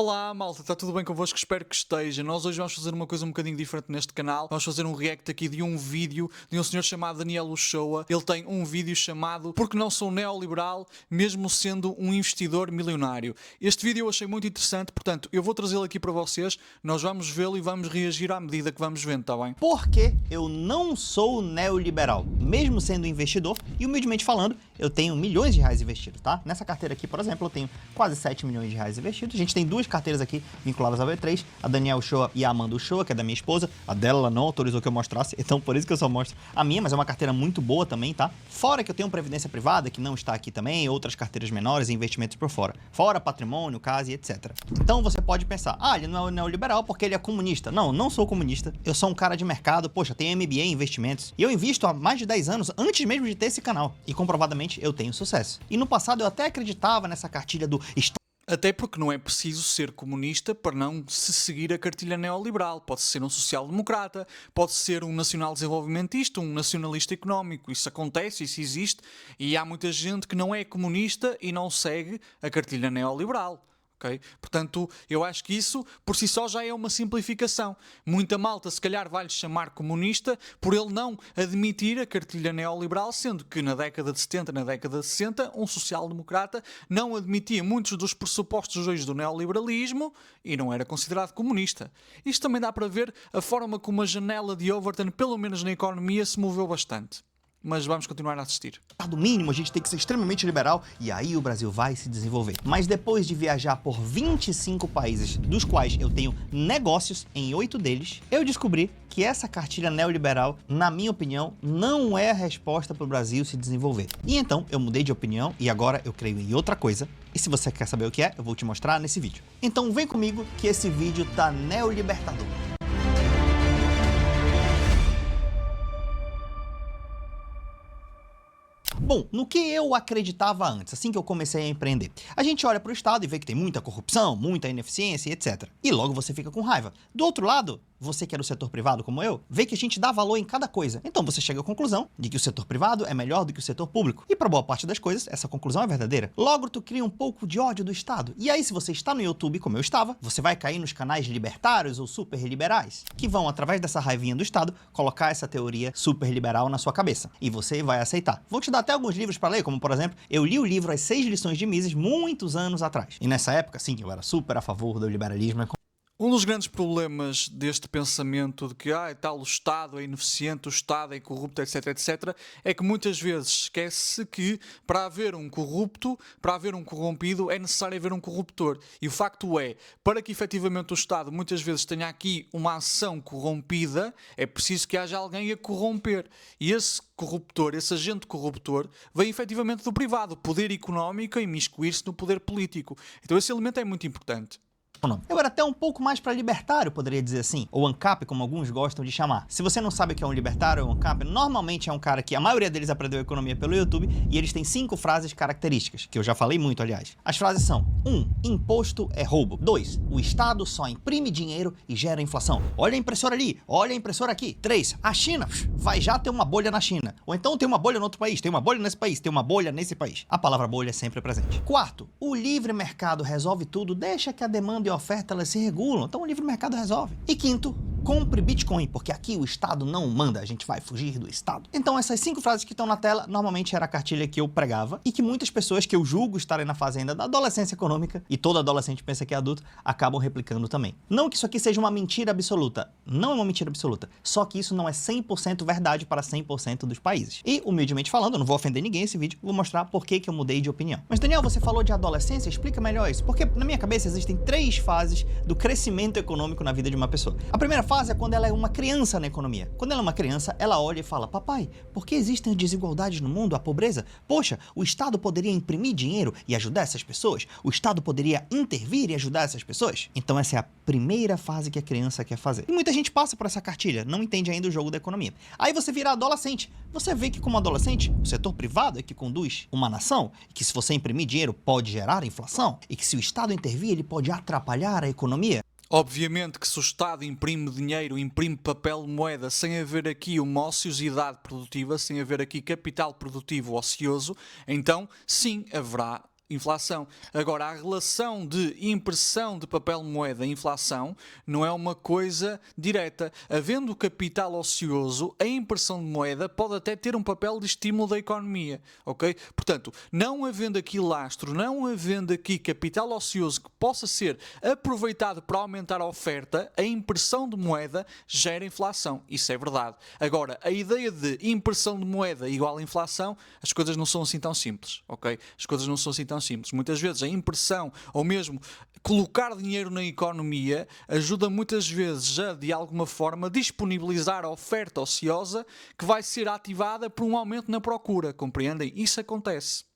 Olá malta, está tudo bem convosco? Espero que esteja. Nós hoje vamos fazer uma coisa um bocadinho diferente neste canal. Vamos fazer um react aqui de um vídeo de um senhor chamado Daniel Uchoa. Ele tem um vídeo chamado Porque não sou neoliberal, mesmo sendo um investidor milionário. Este vídeo eu achei muito interessante, portanto eu vou trazê-lo aqui para vocês. Nós vamos vê-lo e vamos reagir à medida que vamos vendo, está bem? Porque eu não sou neoliberal, mesmo sendo investidor, e humildemente falando, eu tenho milhões de reais investidos, tá? Nessa carteira aqui, por exemplo, eu tenho quase 7 milhões de reais investidos. A gente tem duas carteiras aqui vinculadas ao B3, a Daniel Uchoa e a Amanda Uchoa, que é da minha esposa. A dela, ela não autorizou que eu mostrasse, então por isso que eu só mostro a minha, mas é uma carteira muito boa também, tá? Fora que eu tenho previdência privada, que não está aqui também, outras carteiras menores e investimentos por fora. Fora patrimônio, casa e etc. Então você pode pensar, ele não é neoliberal porque ele é comunista. Não, não sou comunista. Eu sou um cara de mercado, poxa, tenho MBA em investimentos. E eu invisto há mais de 10 anos, antes mesmo de ter esse canal. E comprovadamente eu tenho sucesso. E no passado eu até acreditava nessa cartilha do Até porque não é preciso ser comunista para não se seguir a cartilha neoliberal. Pode ser um social-democrata, pode ser um nacional-desenvolvimentista, um nacionalista económico. Isso acontece, isso existe, e há muita gente que não é comunista e não segue a cartilha neoliberal. Okay? Portanto, eu acho que isso por si só já é uma simplificação. Muita malta se calhar vai-lhe chamar comunista por ele não admitir a cartilha neoliberal, sendo que na década de 70, na década de 60, um social-democrata não admitia muitos dos pressupostos hoje do neoliberalismo e não era considerado comunista. Isto também dá para ver a forma como a janela de Overton, pelo menos na economia, se moveu bastante. Mas vamos continuar a assistir. Do mínimo, a gente tem que ser extremamente liberal e aí o Brasil vai se desenvolver. Mas depois de viajar por 25 países, dos quais eu tenho negócios em 8 deles, eu descobri que essa cartilha neoliberal, na minha opinião, não é a resposta para o Brasil se desenvolver. E então eu mudei de opinião e agora eu creio em outra coisa. E se você quer saber o que é, eu vou te mostrar nesse vídeo. Então vem comigo que esse vídeo tá neolibertador. Bom, no que eu acreditava antes, assim que eu comecei a empreender? A gente olha para o Estado e vê que tem muita corrupção, muita ineficiência e etc. E logo você fica com raiva. Do outro lado, você que é do setor privado como eu, vê que a gente dá valor em cada coisa. Então você chega à conclusão de que o setor privado é melhor do que o setor público. E para boa parte das coisas, essa conclusão é verdadeira. Logo, tu cria um pouco de ódio do Estado. E aí, se você está no YouTube, como eu estava, você vai cair nos canais libertários ou super liberais, que vão, através dessa raivinha do Estado, colocar essa teoria super liberal na sua cabeça. E você vai aceitar. Vou te dar até alguns livros para ler, como por exemplo, eu li o livro As 6 Lições de Mises muitos anos atrás. E nessa época, sim, eu era super a favor do liberalismo. Um dos grandes problemas deste pensamento de que tal, o Estado é ineficiente, o Estado é corrupto, etc, etc, é que muitas vezes esquece que para haver um corrupto, para haver um corrompido, é necessário haver um corruptor. E o facto é, para que efetivamente o Estado muitas vezes tenha aqui uma ação corrompida, é preciso que haja alguém a corromper. E esse corruptor, esse agente corruptor, vem efetivamente do privado, poder económico, e imiscuir-se no poder político. Então esse elemento é muito importante. Eu era até um pouco mais para libertário, poderia dizer assim, ou ANCAP, como alguns gostam de chamar. Se você não sabe o que é um libertário ou ANCAP, normalmente é um cara que a maioria deles aprendeu economia pelo YouTube e eles têm 5 frases características, que eu já falei muito, aliás. As frases são: 1. Imposto é roubo. 2. O Estado só imprime dinheiro e gera inflação. Olha a impressora ali, olha a impressora aqui. 3. A China vai já ter uma bolha na China. Ou então tem uma bolha no outro país, tem uma bolha nesse país, tem uma bolha nesse país. A palavra bolha é sempre presente. 4. O livre mercado resolve tudo, deixa que a demanda e a oferta elas se regulam, então o livre mercado resolve. E 5º, compre Bitcoin, porque aqui o Estado não manda, a gente vai fugir do Estado. Então essas 5 frases que estão na tela, normalmente era a cartilha que eu pregava e que muitas pessoas que eu julgo estarem na fazenda da adolescência econômica, e todo adolescente pensa que é adulto, acabam replicando também. Não que isso aqui seja uma mentira absoluta, não é uma mentira absoluta, só que isso não é 100% verdade para 100% dos países. E, humildemente falando, eu não vou ofender ninguém nesse vídeo, vou mostrar por que eu mudei de opinião. Mas Daniel, você falou de adolescência, explica melhor isso, porque na minha cabeça existem 3 fases do crescimento econômico na vida de uma pessoa. A primeira fase é quando ela é uma criança na economia. Quando ela é uma criança, ela olha e fala: papai, por que existem desigualdades no mundo, a pobreza? Poxa, o Estado poderia imprimir dinheiro e ajudar essas pessoas? O Estado poderia intervir e ajudar essas pessoas? Então essa é a primeira fase que a criança quer fazer. E muita gente passa por essa cartilha, não entende ainda o jogo da economia. Aí você vira adolescente. Você vê que como adolescente, o setor privado é que conduz uma nação, e que se você imprimir dinheiro pode gerar inflação, e que se o Estado intervir, ele pode atrapalhar a economia. Obviamente que se o Estado imprime dinheiro, imprime papel moeda, sem haver aqui uma ociosidade produtiva, sem haver aqui capital produtivo ocioso, então sim, haverá inflação. Agora, a relação de impressão de papel moeda e inflação não é uma coisa direta. Havendo capital ocioso, a impressão de moeda pode até ter um papel de estímulo da economia, ok? Portanto, não havendo aqui lastro, não havendo aqui capital ocioso que possa ser aproveitado para aumentar a oferta, a impressão de moeda gera inflação. Isso é verdade. Agora, a ideia de impressão de moeda igual a inflação, as coisas não são assim tão simples, ok? As coisas não são assim tão simples. Muitas vezes a impressão, ou mesmo colocar dinheiro na economia, ajuda muitas vezes a, de alguma forma, disponibilizar a oferta ociosa que vai ser ativada por um aumento na procura, compreendem? Isso acontece.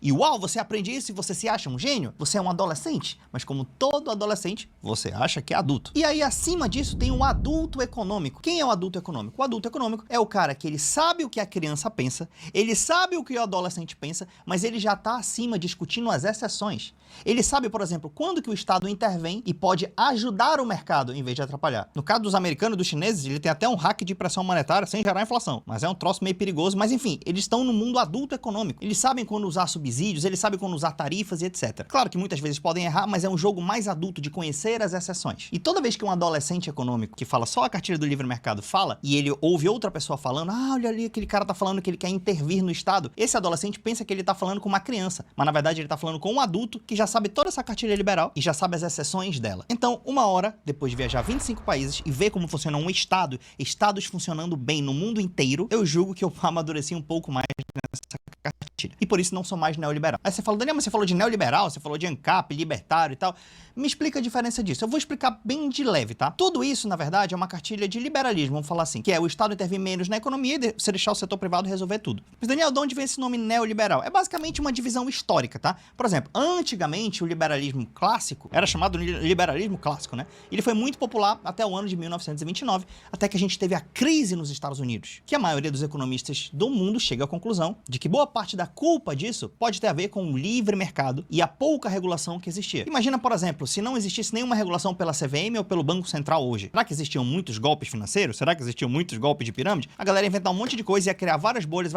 E uau, você aprende isso e você se acha um gênio? Você é um adolescente? Mas como todo adolescente, você acha que é adulto. E aí, acima disso, tem um adulto econômico. Quem é o adulto econômico? O adulto econômico é o cara que ele sabe o que a criança pensa, ele sabe o que o adolescente pensa, mas ele já está acima discutindo as exceções. Ele sabe, por exemplo, quando que o Estado intervém e pode ajudar o mercado em vez de atrapalhar. No caso dos americanos e dos chineses, ele tem até um hack de pressão monetária sem gerar inflação. Mas é um troço meio perigoso. Mas enfim, eles estão no mundo adulto econômico. Eles sabem quando usar subsídios, eles sabem quando usar tarifas e etc. Claro que muitas vezes podem errar, mas é um jogo mais adulto de conhecer as exceções. E toda vez que um adolescente econômico que fala só a cartilha do livre mercado fala, e ele ouve outra pessoa falando, olha ali, aquele cara tá falando que ele quer intervir no Estado, esse adolescente pensa que ele tá falando com uma criança, mas na verdade ele tá falando com um adulto que já sabe toda essa cartilha liberal e já sabe as exceções dela. Então, uma hora, depois de viajar 25 países e ver como funciona um Estado, estados funcionando bem no mundo inteiro, eu julgo que eu amadureci um pouco mais nessa cartilha. E por isso não sou mais neoliberal. Aí você fala, Daniel, mas você falou de neoliberal, você falou de ANCAP, libertário e tal. Me explica a diferença disso. Eu vou explicar bem de leve, tá? Tudo isso, na verdade, é uma cartilha de liberalismo, vamos falar assim, que é o Estado intervir menos na economia e você deixar o setor privado resolver tudo. Mas, Daniel, de onde vem esse nome neoliberal? É basicamente uma divisão histórica, tá? Por exemplo, antigamente o liberalismo clássico era chamado de liberalismo clássico, né? Ele foi muito popular até o ano de 1929, até que a gente teve a crise nos Estados Unidos, que a maioria dos economistas do mundo chega à conclusão de que boa parte da culpa disso pode ter a ver com o livre mercado e a pouca regulação que existia. Imagina, por exemplo, se não existisse nenhuma regulação pela CVM ou pelo Banco Central hoje. Será que existiam muitos golpes financeiros? Será que existiam muitos golpes de pirâmide? A galera ia inventar um monte de coisa e ia criar várias bolhas,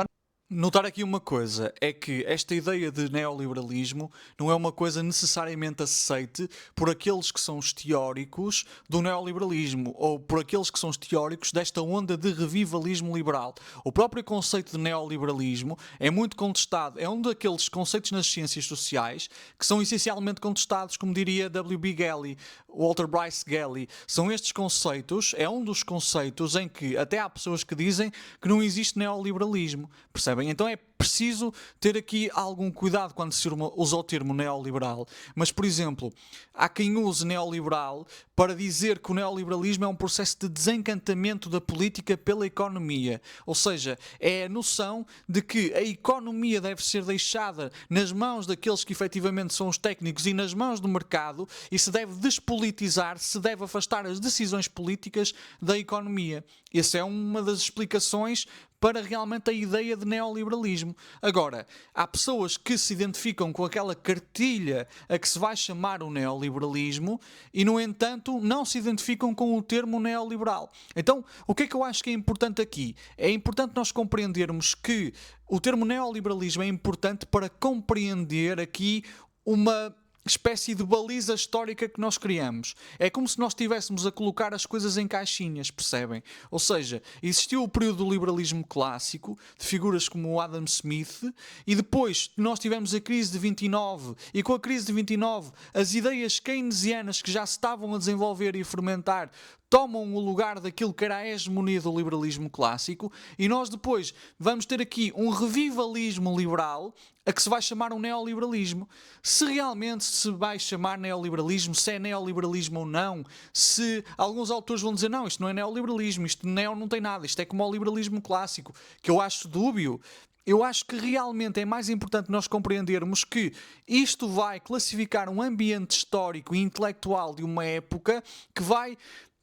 Notar aqui uma coisa, é que esta ideia de neoliberalismo não é uma coisa necessariamente aceite por aqueles que são os teóricos do neoliberalismo ou por aqueles que são os teóricos desta onda de revivalismo liberal. O próprio conceito de neoliberalismo é muito contestado, é um daqueles conceitos nas ciências sociais que são essencialmente contestados, como diria W.B. Gelley, Walter Bryce Gelley. São estes conceitos, é um dos conceitos em que até há pessoas que dizem que não existe neoliberalismo, percebem? Então é preciso ter aqui algum cuidado quando se usa o termo neoliberal. Mas, por exemplo, há quem use neoliberal para dizer que o neoliberalismo é um processo de desencantamento da política pela economia. Ou seja, é a noção de que a economia deve ser deixada nas mãos daqueles que efetivamente são os técnicos e nas mãos do mercado e se deve despolitizar, se deve afastar as decisões políticas da economia. Essa é uma das explicações para realmente a ideia de neoliberalismo. Agora, há pessoas que se identificam com aquela cartilha a que se vai chamar o neoliberalismo e, no entanto, não se identificam com o termo neoliberal. Então, o que é que eu acho que é importante aqui? É importante nós compreendermos que o termo neoliberalismo é importante para compreender aqui uma espécie de baliza histórica que nós criamos. É como se nós estivéssemos a colocar as coisas em caixinhas, percebem? Ou seja, existiu o período do liberalismo clássico, de figuras como o Adam Smith, e depois nós tivemos a crise de 29, e com a crise de 29, as ideias keynesianas que já se estavam a desenvolver e a fermentar tomam o lugar daquilo que era a hegemonia do liberalismo clássico, e nós depois vamos ter aqui um revivalismo liberal a que se vai chamar um neoliberalismo. Se realmente se vai chamar neoliberalismo, se é neoliberalismo ou não, se alguns autores vão dizer não, isto não é neoliberalismo, isto não tem nada, isto é como o liberalismo clássico, que eu acho dúbio. Eu acho que realmente é mais importante nós compreendermos que isto vai classificar um ambiente histórico e intelectual de uma época que vai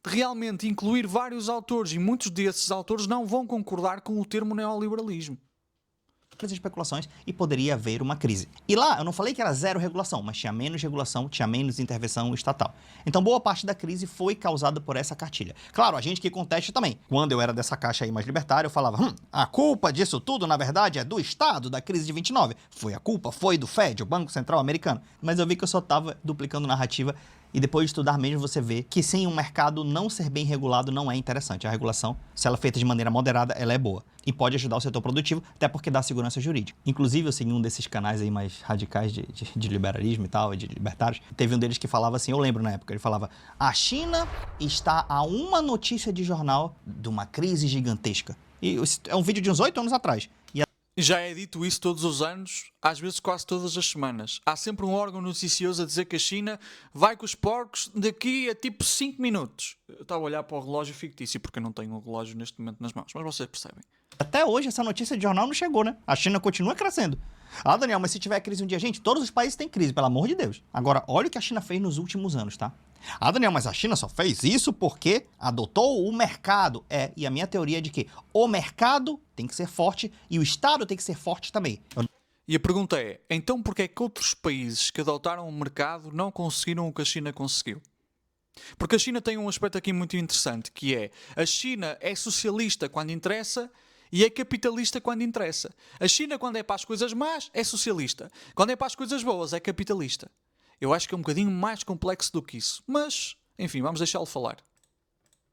realmente incluir vários autores, e muitos desses autores não vão concordar com o termo neoliberalismo. as especulações e poderia haver uma crise. E lá, eu não falei que era zero regulação, mas tinha menos regulação, tinha menos intervenção estatal. Então, boa parte da crise foi causada por essa cartilha. Claro, a gente que contesta também. Quando eu era dessa caixa aí mais libertária, eu falava, a culpa disso tudo, na verdade, é do Estado, da crise de 29. Foi a culpa, foi do Fed, o Banco Central Americano. Mas eu vi que eu só estava duplicando narrativa. E depois de estudar mesmo, você vê que sem um mercado não ser bem regulado não é interessante. A regulação, se ela é feita de maneira moderada, ela é boa. E pode ajudar o setor produtivo, até porque dá segurança jurídica. Inclusive, eu segui um desses canais aí mais radicais de liberalismo e tal, de libertários. Teve um deles que falava assim, eu lembro na época, ele falava: a China está a uma notícia de jornal de uma crise gigantesca. E é um vídeo de uns 8 anos atrás. Já é dito isso todos os anos, às vezes quase todas as semanas. Há sempre um órgão noticioso a dizer que a China vai com os porcos daqui a tipo 5 minutos. Eu estava a olhar para o relógio fictício, porque eu não tenho um relógio neste momento nas mãos, mas vocês percebem. Até hoje essa notícia de jornal não chegou, né? A China continua crescendo. Ah, Daniel, mas se tiver crise um dia, gente, todos os países têm crise, pelo amor de Deus. Agora, olha o que a China fez nos últimos anos, tá? Ah, Daniel, mas a China só fez isso porque adotou o mercado. E a minha teoria é de que o mercado tem que ser forte e o Estado tem que ser forte também. E a pergunta é, então porquê é que outros países que adotaram o mercado não conseguiram o que a China conseguiu? Porque a China tem um aspecto aqui muito interessante, que é, a China é socialista quando interessa e é capitalista quando interessa. A China, quando é para as coisas más, é socialista. Quando é para as coisas boas, é capitalista. Eu acho que é um bocadinho mais complexo do que isso. Mas, enfim, vamos deixá-lo falar.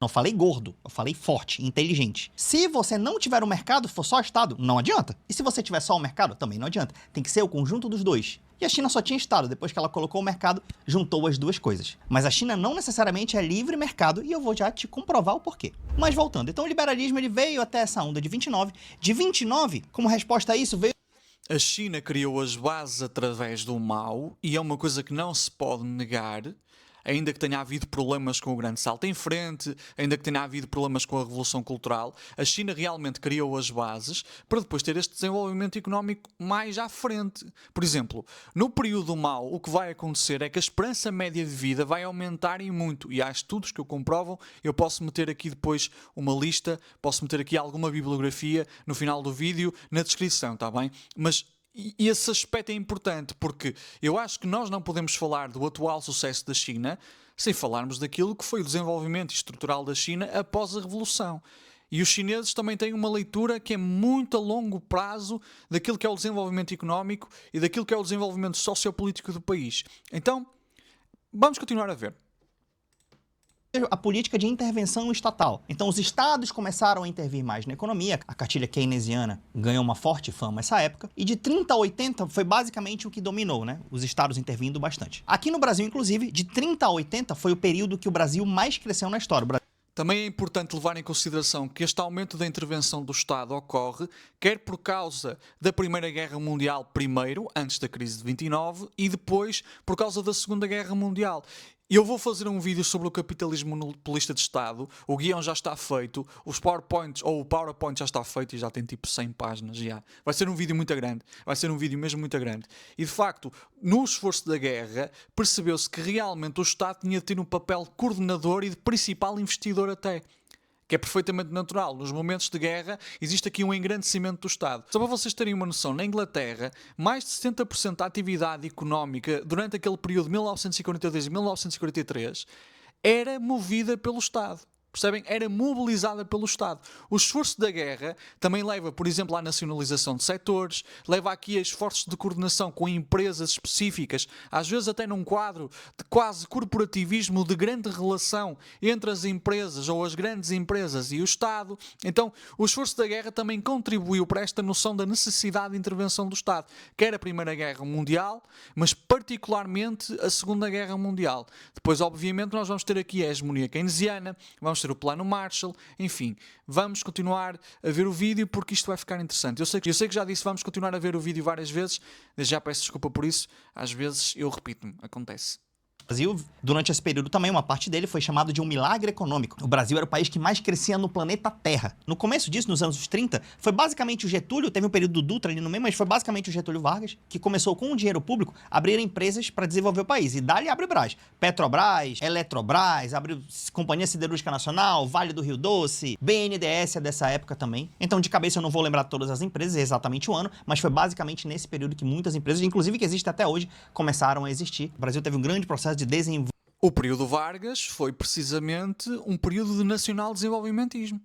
Não falei gordo, eu falei forte, inteligente. Se você não tiver o mercado, for só Estado, não adianta. E se você tiver só o mercado, também não adianta. Tem que ser o conjunto dos dois. E a China só tinha Estado. Depois que ela colocou o mercado, juntou as duas coisas. Mas a China não necessariamente é livre mercado e eu vou já te comprovar o porquê. Mas voltando, então o liberalismo ele veio até essa onda de 29. De 29, como resposta a isso, veio... A China criou as bases através do Mao e é uma coisa que não se pode negar, ainda que tenha havido problemas com o grande salto em frente, ainda que tenha havido problemas com a Revolução Cultural, a China realmente criou as bases para depois ter este desenvolvimento económico mais à frente. Por exemplo, no período do Mao, o que vai acontecer é que a esperança média de vida vai aumentar e muito, e há estudos que o comprovam. Eu posso meter aqui depois uma lista, posso meter aqui alguma bibliografia no final do vídeo, na descrição, está bem? Mas esse aspecto é importante, porque eu acho que nós não podemos falar do atual sucesso da China sem falarmos daquilo que foi o desenvolvimento estrutural da China após a Revolução. E os chineses também têm uma leitura que é muito a longo prazo daquilo que é o desenvolvimento económico e daquilo que é o desenvolvimento sociopolítico do país. Então, vamos continuar a ver. A política de intervenção estatal. Então, os estados começaram a intervir mais na economia. A cartilha keynesiana ganhou uma forte fama nessa época. E de 30 a 80 foi basicamente o que dominou, né? Os estados intervindo bastante. Aqui no Brasil, inclusive, de 30 a 80 foi o período que o Brasil mais cresceu na história. Também é importante levar em consideração que este aumento da intervenção do Estado ocorre quer por causa da Primeira Guerra Mundial primeiro, antes da crise de 29, e depois por causa da Segunda Guerra Mundial. Eu vou fazer um vídeo sobre o capitalismo monopolista de Estado, o guião já está feito, os PowerPoints, ou o PowerPoint já está feito e já tem tipo 100 páginas já. Vai ser um vídeo muito grande, vai ser um vídeo mesmo muito grande. E de facto, no esforço da guerra, percebeu-se que realmente o Estado tinha de ter um papel de coordenador e de principal investidor até. Que é perfeitamente natural. Nos momentos de guerra, existe aqui um engrandecimento do Estado. Só para vocês terem uma noção, na Inglaterra, mais de 70% da atividade económica durante aquele período de 1942 e 1943 era movida pelo Estado. Percebem? Era mobilizada pelo Estado. O esforço da guerra também leva, por exemplo, à nacionalização de setores, leva aqui a esforços de coordenação com empresas específicas, às vezes até num quadro de quase corporativismo, de grande relação entre as empresas ou as grandes empresas e o Estado. Então, o esforço da guerra também contribuiu para esta noção da necessidade de intervenção do Estado, quer a Primeira Guerra Mundial, mas particularmente a Segunda Guerra Mundial. Depois, obviamente, nós vamos ter aqui a hegemonia keynesiana, vamos ter o plano Marshall, enfim, vamos continuar a ver o vídeo porque isto vai ficar interessante. Eu sei que já disse, vamos continuar a ver o vídeo várias vezes, desde já peço desculpa por isso, às vezes eu repito-me, acontece. Brasil, durante esse período também, uma parte dele foi chamado de um milagre econômico. O Brasil era o país que mais crescia no planeta Terra. No começo disso, nos anos 30, foi basicamente o Getúlio, teve um período do Dutra ali no meio, mas foi basicamente o Getúlio Vargas, que começou com o dinheiro público a abrir empresas para desenvolver o país. E dali abre Brás. Petrobras, Eletrobras, abre Companhia Siderúrgica Nacional, Vale do Rio Doce, BNDES é dessa época também. Então, de cabeça, eu não vou lembrar todas as empresas, exatamente o ano, mas foi basicamente nesse período que muitas empresas, inclusive que existem até hoje, começaram a existir. O Brasil teve um grande processo de desenvolvimento. O período Vargas foi precisamente um período de nacional desenvolvimentismo.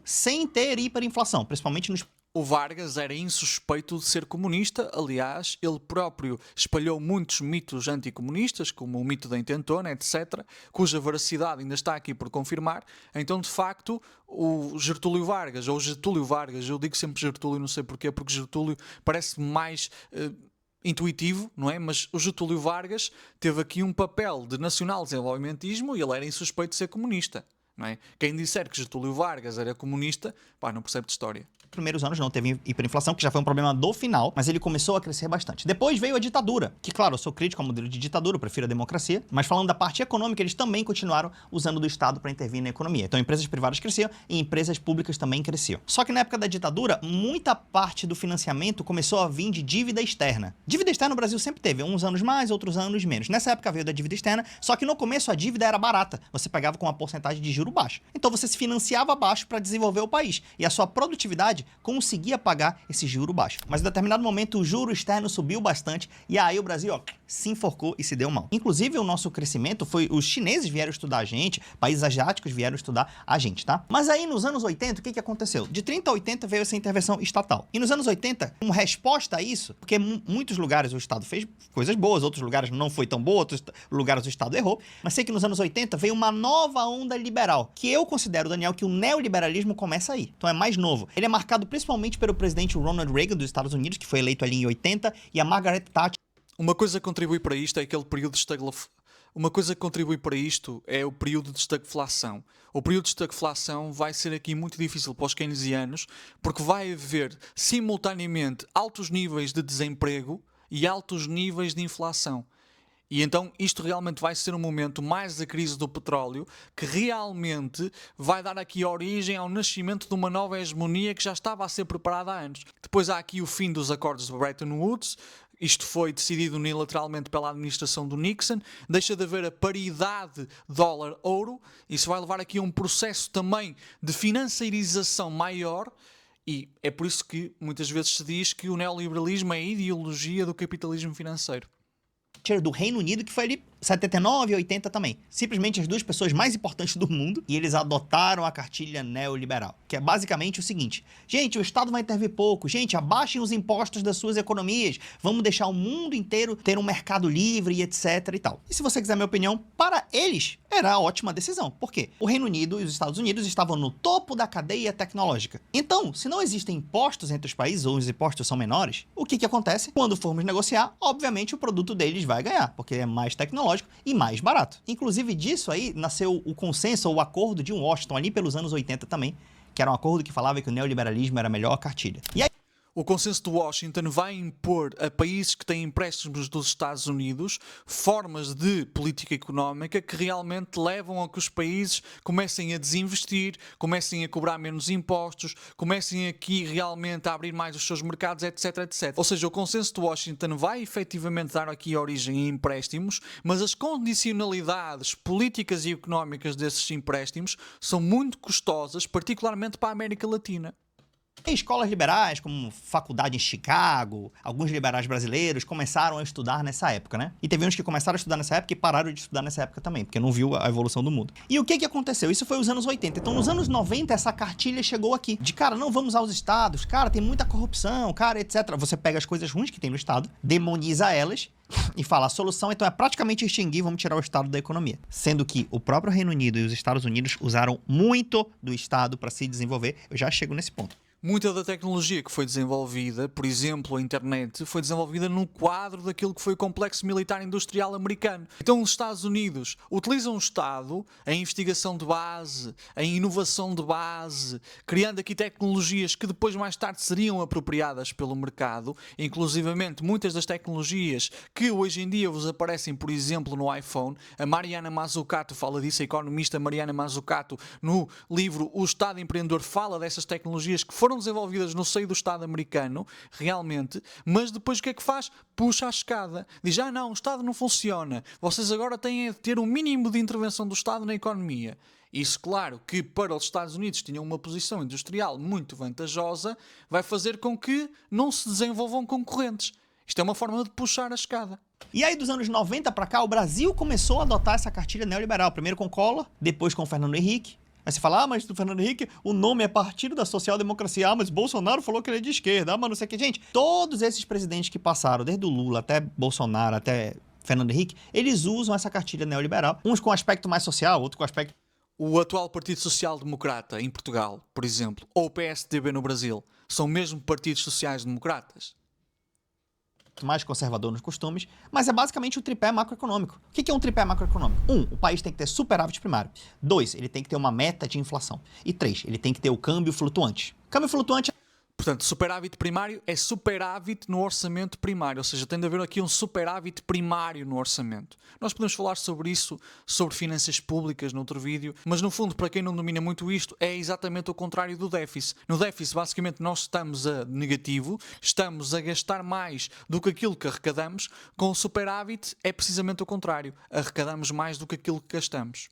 Sem ter hiperinflação, principalmente nos... O Vargas era insuspeito de ser comunista, aliás, ele próprio espalhou muitos mitos anticomunistas, como o mito da intentona, etc., cuja veracidade ainda está aqui por confirmar. Então, de facto, o Getúlio Vargas, ou Getúlio Vargas, eu digo sempre Getúlio, não sei porquê, porque Getúlio parece mais... intuitivo, não é? Mas o Getúlio Vargas teve aqui um papel de nacional-desenvolvimentismo e ele era insuspeito de ser comunista, não é? Quem disser que Getúlio Vargas era comunista, pá, não percebe de história. Primeiros anos não teve hiperinflação, que já foi um problema do final, mas ele começou a crescer bastante. Depois veio a ditadura, que claro, eu sou crítico ao modelo de ditadura, eu prefiro a democracia, mas falando da parte econômica, eles também continuaram usando do Estado para intervir na economia. Então empresas privadas cresciam e empresas públicas também cresciam. Só que na época da ditadura, muita parte do financiamento começou a vir de dívida externa. Dívida externa no Brasil sempre teve, uns anos mais, outros anos menos. Nessa época veio da dívida externa, só que no começo a dívida era barata, você pegava com uma porcentagem de juro baixo. Então você se financiava baixo para desenvolver o país e a sua produtividade conseguia pagar esse juro baixo. Mas em determinado momento o juro externo subiu bastante e aí o Brasil, se enforcou e se deu mal. Inclusive o nosso crescimento foi, os chineses vieram estudar a gente, países asiáticos vieram estudar a gente, tá? Mas aí nos anos 80, o que aconteceu? De 30 a 80 veio essa intervenção estatal. E nos anos 80, como resposta a isso, porque muitos lugares o Estado fez coisas boas, outros lugares não foi tão boa, outros lugares o Estado errou, mas sei que nos anos 80 veio uma nova onda liberal, que eu considero, Daniel, que o neoliberalismo começa aí. Então é mais novo. Ele é marcado principalmente pelo presidente Ronald Reagan dos Estados Unidos, que foi eleito ali em 80, e a Margaret Thatcher. Uma coisa que contribui para isto é aquele período de estagflação. Uma coisa que contribui para isto é o período de estagflação. O período de estagflação vai ser aqui muito difícil para os keynesianos, porque vai haver simultaneamente altos níveis de desemprego e altos níveis de inflação. E então isto realmente vai ser um momento mais da crise do petróleo que realmente vai dar aqui origem ao nascimento de uma nova hegemonia que já estava a ser preparada há anos. Depois há aqui o fim dos acordos de Bretton Woods. Isto foi decidido unilateralmente pela administração do Nixon. Deixa de haver a paridade dólar-ouro. Isso vai levar aqui a um processo também de financiarização maior. E é por isso que muitas vezes se diz que o neoliberalismo é a ideologia do capitalismo financeiro. Do Reino Unido, que foi ali 79 e 80 também. Simplesmente as duas pessoas mais importantes do mundo, e eles adotaram a cartilha neoliberal, que é basicamente o seguinte: gente, o Estado vai intervir pouco, gente, abaixem os impostos das suas economias, vamos deixar o mundo inteiro ter um mercado livre e etc e tal. E se você quiser minha opinião, para eles era a ótima decisão. Por quê? O Reino Unido e os Estados Unidos estavam no topo da cadeia tecnológica. Então, se não existem impostos entre os países, ou os impostos são menores, o que acontece? Quando formos negociar, obviamente o produto deles vai ganhar, porque é mais tecnológico e mais barato. Inclusive disso aí nasceu o consenso ou o acordo de Washington ali pelos anos 80 também, que era um acordo que falava que o neoliberalismo era a melhor cartilha. E aí O consenso de Washington vai impor a países que têm empréstimos dos Estados Unidos formas de política económica que realmente levam a que os países comecem a desinvestir, comecem a cobrar menos impostos, comecem aqui realmente a abrir mais os seus mercados, etc, etc. Ou seja, o consenso de Washington vai efetivamente dar aqui origem a empréstimos, mas as condicionalidades políticas e económicas desses empréstimos são muito custosas, particularmente para a América Latina. Tem escolas liberais, como faculdade em Chicago, alguns liberais brasileiros começaram a estudar nessa época, né? E teve uns que começaram a estudar nessa época e pararam de estudar nessa época também, porque não viu a evolução do mundo. E o que aconteceu? Isso foi os anos 80. Então, nos anos 90, essa cartilha chegou aqui. De, cara, não vamos aos estados, cara, tem muita corrupção, cara, etc. Você pega as coisas ruins que tem no estado, demoniza elas e fala, a solução então é praticamente extinguir, vamos tirar o Estado da economia. Sendo que o próprio Reino Unido e os Estados Unidos usaram muito do Estado para se desenvolver. Eu já chego nesse ponto. Muita da tecnologia que foi desenvolvida, por exemplo, a internet, foi desenvolvida no quadro daquilo que foi o complexo militar industrial americano. Então os Estados Unidos utilizam o Estado, a investigação de base, a inovação de base, criando aqui tecnologias que depois mais tarde seriam apropriadas pelo mercado, inclusivamente muitas das tecnologias que hoje em dia vos aparecem, por exemplo, no iPhone. A Mariana Mazzucato fala disso, a economista Mariana Mazzucato, no livro O Estado Empreendedor, fala dessas tecnologias que foram desenvolvidas no seio do Estado americano, realmente, mas depois o que é que faz? Puxa a escada. Diz, não, o Estado não funciona. Vocês agora têm de ter um mínimo de intervenção do Estado na economia. Isso, claro, que para os Estados Unidos tinham uma posição industrial muito vantajosa, vai fazer com que não se desenvolvam concorrentes. Isto é uma forma de puxar a escada. E aí, dos anos 90 para cá, o Brasil começou a adotar essa cartilha neoliberal. Primeiro com Collor, depois com Fernando Henrique. Aí você fala, mas do Fernando Henrique, o nome é Partido da Social Democracia. Mas Bolsonaro falou que ele é de esquerda. Mas não sei o que. Gente, todos esses presidentes que passaram, desde o Lula até Bolsonaro, até Fernando Henrique, eles usam essa cartilha neoliberal. Uns com aspecto mais social, outros com aspecto... O atual Partido Social Democrata em Portugal, por exemplo, ou o PSDB no Brasil, são mesmo partidos sociais-democratas? mais conservador nos costumes, mas é basicamente o tripé macroeconômico. O que é um tripé macroeconômico? 1. O país tem que ter superávit primário. 2. Ele tem que ter uma meta de inflação. E 3. Ele tem que ter o câmbio flutuante. Câmbio flutuante... Portanto, superávit primário é superávit no orçamento primário, ou seja, tem de haver aqui um superávit primário no orçamento. Nós podemos falar sobre isso, sobre finanças públicas, noutro vídeo, mas no fundo, para quem não domina muito isto, é exatamente o contrário do déficit. No déficit, basicamente, nós estamos a negativo, estamos a gastar mais do que aquilo que arrecadamos. Com o superávit, é precisamente o contrário, arrecadamos mais do que aquilo que gastamos.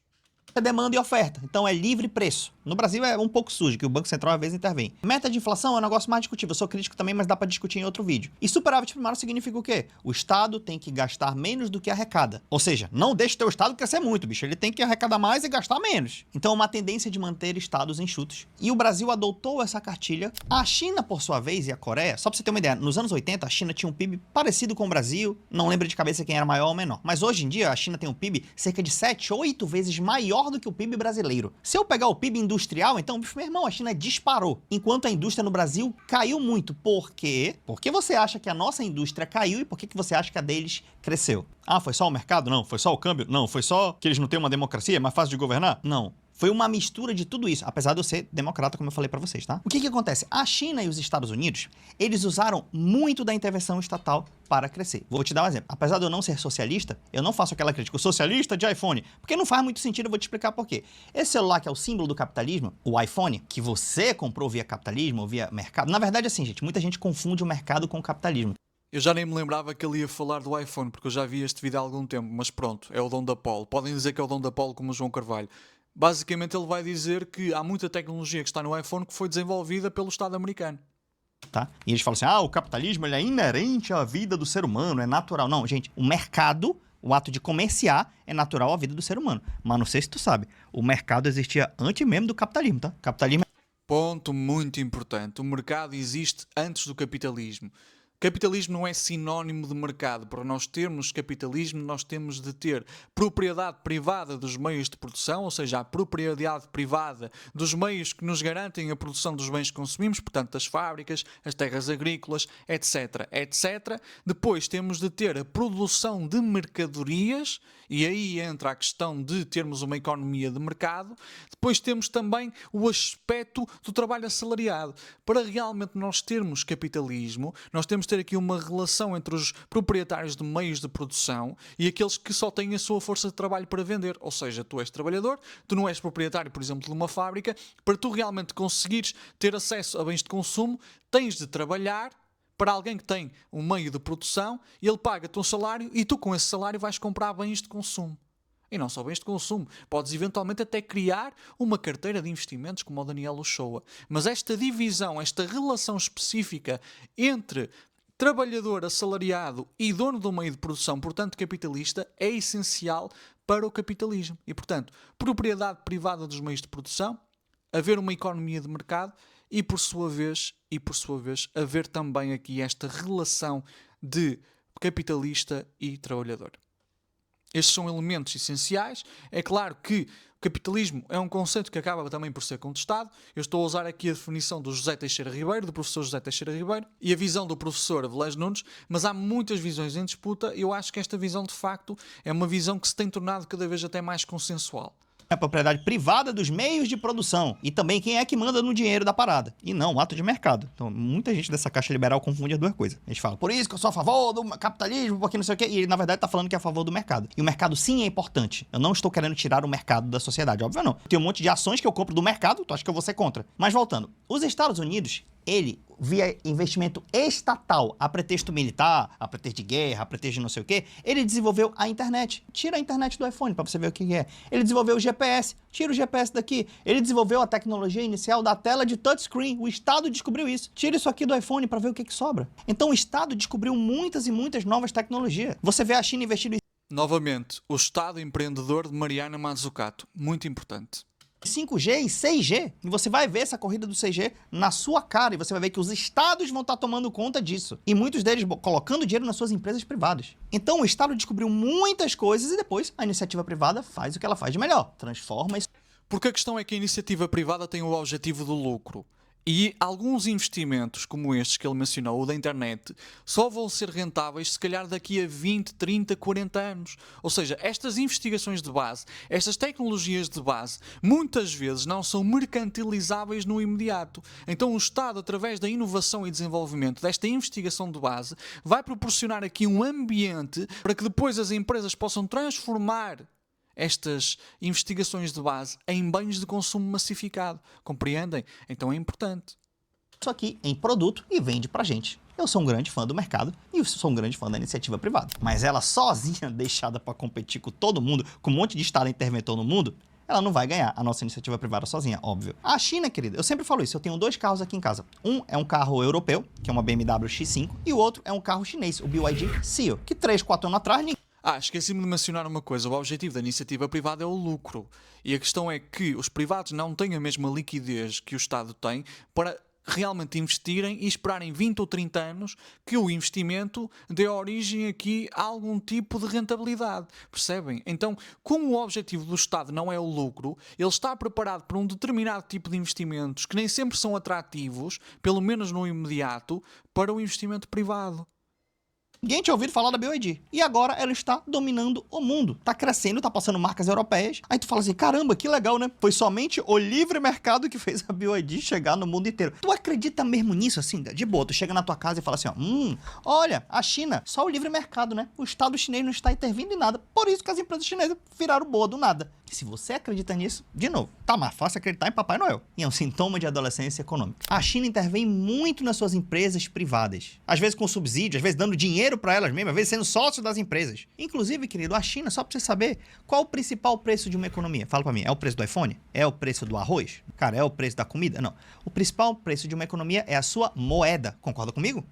É demanda e oferta, então é livre preço. No Brasil é um pouco sujo, que o Banco Central às vezes intervém. Meta de inflação é um negócio mais discutível, eu sou crítico também, mas dá para discutir em outro vídeo. E superávit primário significa o quê? O Estado tem que gastar menos do que arrecada. Ou seja, não deixe o teu Estado crescer muito, bicho, ele tem que arrecadar mais e gastar menos. Então é uma tendência de manter estados enxutos. E o Brasil adotou essa cartilha. A China, por sua vez, e a Coreia, só para você ter uma ideia, nos anos 80 a China tinha um PIB parecido com o Brasil, não lembro de cabeça quem era maior ou menor, mas hoje em dia a China tem um PIB cerca de 7, 8 vezes maior do que o PIB brasileiro. Se eu pegar o PIB industrial, então, meu irmão, a China disparou. Enquanto a indústria no Brasil caiu muito. Por quê? Por que você acha que a nossa indústria caiu e por que você acha que a deles cresceu? Ah, foi só o mercado? Não. Foi só o câmbio? Não. Foi só que eles não têm uma democracia? É mais fácil de governar? Não. Foi uma mistura de tudo isso, apesar de eu ser democrata, como eu falei pra vocês, tá? O que acontece? A China e os Estados Unidos, eles usaram muito da intervenção estatal para crescer. Vou te dar um exemplo. Apesar de eu não ser socialista, eu não faço aquela crítica, o socialista de iPhone, porque não faz muito sentido, eu vou te explicar por quê. Esse celular que é o símbolo do capitalismo, o iPhone, que você comprou via capitalismo ou via mercado, na verdade, assim, gente, muita gente confunde o mercado com o capitalismo. Eu já nem me lembrava que ele ia falar do iPhone, porque eu já vi este vídeo há algum tempo, mas pronto, é o dom da Apollo. Podem dizer que é o dom da Apollo como o João Carvalho. Basicamente ele vai dizer que há muita tecnologia que está no iPhone que foi desenvolvida pelo Estado americano. Tá? E eles falam assim, o capitalismo ele é inerente à vida do ser humano, é natural. Não, gente, o mercado, o ato de comerciar é natural à vida do ser humano. Mas não sei se tu sabe, o mercado existia antes mesmo do capitalismo, tá? Capitalismo... Ponto muito importante, o mercado existe antes do capitalismo. Capitalismo não é sinónimo de mercado. Para nós termos capitalismo, nós temos de ter propriedade privada dos meios de produção, ou seja, a propriedade privada dos meios que nos garantem a produção dos bens que consumimos, portanto, as fábricas, as terras agrícolas, etc, etc. Depois temos de ter a produção de mercadorias, e aí entra a questão de termos uma economia de mercado. Depois temos também o aspecto do trabalho assalariado. Para realmente nós termos capitalismo, nós temos de ter aqui uma relação entre os proprietários de meios de produção e aqueles que só têm a sua força de trabalho para vender. Ou seja, tu és trabalhador, tu não és proprietário, por exemplo, de uma fábrica. Para tu realmente conseguires ter acesso a bens de consumo, tens de trabalhar para alguém que tem um meio de produção e ele paga-te um salário e tu com esse salário vais comprar bens de consumo. E não só bens de consumo, podes eventualmente até criar uma carteira de investimentos como o Daniel Uchoa. Mas esta divisão, esta relação específica entre trabalhador assalariado e dono do meio de produção, portanto capitalista, é essencial para o capitalismo. E, portanto, propriedade privada dos meios de produção, haver uma economia de mercado e, por sua vez, haver também aqui esta relação de capitalista e trabalhador. Estes são elementos essenciais. É claro que o capitalismo é um conceito que acaba também por ser contestado. Eu estou a usar aqui a definição do José Teixeira Ribeiro, do professor José Teixeira Ribeiro, e a visão do professor Avilés Nunes, mas há muitas visões em disputa e eu acho que esta visão, de facto, é uma visão que se tem tornado cada vez até mais consensual. A propriedade privada dos meios de produção e também quem é que manda no dinheiro da parada. E não, o ato de mercado. Então, muita gente dessa caixa liberal confunde as duas coisas. Eles falam, por isso que eu sou a favor do capitalismo, porque não sei o quê. E ele, na verdade, tá falando que é a favor do mercado. E o mercado, sim, é importante. Eu não estou querendo tirar o mercado da sociedade, óbvio não. Tem um monte de ações que eu compro do mercado, tu acha que eu vou ser contra. Mas voltando, os Estados Unidos, ele, via investimento estatal, a pretexto militar, a pretexto de guerra, a pretexto de não sei o quê, ele desenvolveu a internet. Tira a internet do iPhone pra você ver o que é. Ele desenvolveu o GPS. Tira o GPS daqui. Ele desenvolveu a tecnologia inicial da tela de touchscreen. O Estado descobriu isso. Tira isso aqui do iPhone pra ver o que sobra. Então o Estado descobriu muitas e muitas novas tecnologias. Você vê a China investindo em Novamente, o Estado empreendedor de Mariana Mazzucato. Muito importante. 5G e 6G, e você vai ver essa corrida do 6G na sua cara, e você vai ver que os estados vão estar tomando conta disso, e muitos deles colocando dinheiro nas suas empresas privadas. Então o Estado descobriu muitas coisas e depois a iniciativa privada faz o que ela faz de melhor, transforma isso. Porque a questão é que a iniciativa privada tem o objetivo do lucro. E alguns investimentos, como estes que ele mencionou, o da internet, só vão ser rentáveis se calhar daqui a 20, 30, 40 anos. Ou seja, estas investigações de base, estas tecnologias de base, muitas vezes não são mercantilizáveis no imediato. Então o Estado, através da inovação e desenvolvimento desta investigação de base, vai proporcionar aqui um ambiente para que depois as empresas possam transformar estas investigações de base em bens de consumo massificado. Compreendem? Então é importante. Isso aqui em produto e vende pra gente. Eu sou um grande fã do mercado e eu sou um grande fã da iniciativa privada. Mas ela sozinha, deixada pra competir com todo mundo, com um monte de estado interventor no mundo, ela não vai ganhar a nossa iniciativa privada sozinha, óbvio. A China, querida, eu sempre falo isso, eu tenho 2 carros aqui em casa. Um é um carro europeu, que é uma BMW X5, e o outro é um carro chinês, o BYD Seal, que 3, 4 anos atrás esqueci-me de mencionar uma coisa. O objetivo da iniciativa privada é o lucro. E a questão é que os privados não têm a mesma liquidez que o Estado tem para realmente investirem e esperarem 20 ou 30 anos que o investimento dê origem aqui a algum tipo de rentabilidade. Percebem? Então, como o objetivo do Estado não é o lucro, ele está preparado para um determinado tipo de investimentos que nem sempre são atrativos, pelo menos no imediato, para o investimento privado. ninguém tinha ouvido falar da BYD. E agora ela está dominando o mundo. Tá crescendo, tá passando marcas europeias. Aí tu fala assim, caramba, que legal, né? Foi somente o livre mercado que fez a BYD chegar no mundo inteiro. Tu acredita mesmo nisso, assim? De boa, tu chega na tua casa e fala assim, ó, olha, a China, só o livre mercado, né? O Estado chinês não está intervindo em nada. Por isso que as empresas chinesas viraram boa do nada. E se você acredita nisso, de novo, tá mais fácil acreditar em Papai Noel. E é um sintoma de adolescência econômica. A China intervém muito nas suas empresas privadas. Às vezes com subsídio, às vezes dando dinheiro para elas mesmas, às vezes sendo sócio das empresas. Inclusive, querido, a China, só pra você saber, qual o principal preço de uma economia? Fala pra mim, é o preço do iPhone? É o preço do arroz? Cara, é o preço da comida? Não. O principal preço de uma economia é a sua moeda. Concorda comigo?